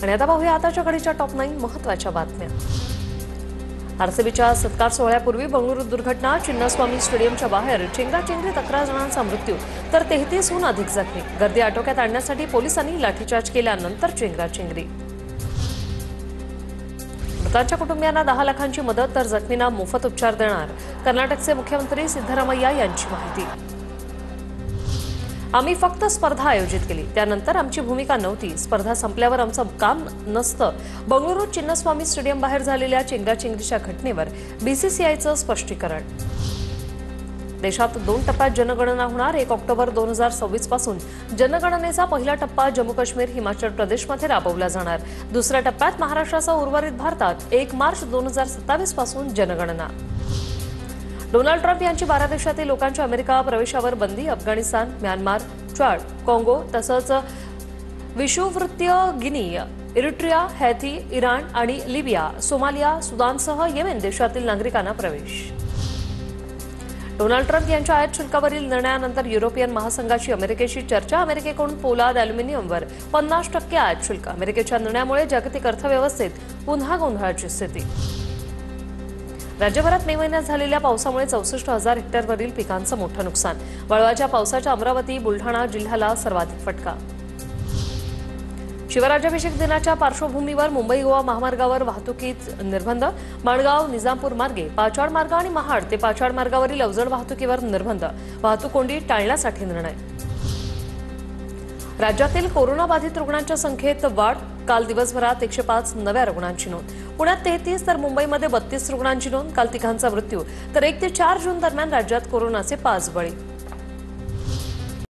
आणि आता पाहूया आताच्या घडीच्या टॉप 9 महत्त्वाच्या बातम्या। आरसीबीच्या सत्कार सोहळ्यापूर्वी बंगळुरू दुर्घटना, चिन्नस्वामी स्टेडियमच्या बाहेर चेंगराचेंगरीत 11 जणांचा मृत्यू तर 33हून अधिक जखमी। गर्दी आटोक्यात आणण्यासाठी पोलिसांनी लाठीचार्ज केल्यानंतर चेंगराचेंगरी। मृतांच्या कुटुंबियांना 10 लाखांची मदत तर जखमींना मोफत उपचार देणार, कर्नाटकचे मुख्यमंत्री सिद्धरामय्या यांची माहिती। आम्ही फक्त स्पर्धा आयोजित केली, त्यानंतर आमची भूमिका नव्हती। स्पर्धा संपल्यावर आमचं काम नसतं। बंगळुरू चिन्नस्वामी स्टेडियम बाहेर झालेल्या चेंगराचेंगरीच्या घटनेवर बीसीसीआयचं स्पष्टीकरण। देशात 2 टप्प्यात जनगणना होणार। 1 ऑक्टोबर 2026 पासून जनगणनेचा पहिला टप्पा जम्मू काश्मीर, हिमाचल प्रदेशमध्ये राबवला जाणार। दुसऱ्या टप्प्यात महाराष्ट्रासह उर्वरित भारतात 1 मार्च 2027 पासून जनगणना। डोनाल्ड ट्रम्प यांची 12 देशातील लोकांच्या अमेरिका प्रवेशावर बंदी। अफगाणिस्तान, म्यानमार, चाड, काँगो तसंच विषुववृत्तीय गिनी, इरिट्रिया, हैती, इराण आणि लिबिया, सोमालिया, सुदानसह येमेन देशातील नागरिकांना प्रवेश। डोनाल्ड ट्रम्प यांच्या आयात शुल्कावरील निर्णयानंतर युरोपियन महासंघाची अमेरिकेशी चर्चा। अमेरिकेकडून पोलाद, अॅल्युमिनियमवर 50% आयात शुल्क। अमेरिकेच्या निर्णयामुळे जागतिक अर्थव्यवस्थेत पुन्हा गोंधळाची स्थिती। राज्यभरात मे महिन्यात झालेल्या पावसामुळे 64,000 हेक्टरवरील पिकांचं मोठं नुकसान। वळवाच्या पावसाच्या अमरावती, बुलढाणा जिल्ह्याला सर्वाधिक फटका। शिवराज्याभिषेक दिनाच्या पार्श्वभूमीवर मुंबई गोवा महामार्गावर वाहतुकीत निर्बंध। माणगाव निजामपूर मार्गे पाचाड मार्ग आणि महाड ते पाचाड मार्गावरील अवजड वाहतुकीवर निर्बंध। वाहतूक कोंडी टाळण्यासाठी निर्णय। राज्यातील कोरोनाबाधित रुग्णांच्या संख्येत वाढ। काल दिवसभरात 105 नव्या रुग्णांची नोंद। पुण्यात 33 तर मुंबईमध्ये 32 रुग्णांची नोंद। काल तिघांचा मृत्यू तर 1 ते 4 जून दरम्यान राज्यात कोरोनाचे 5 बळी।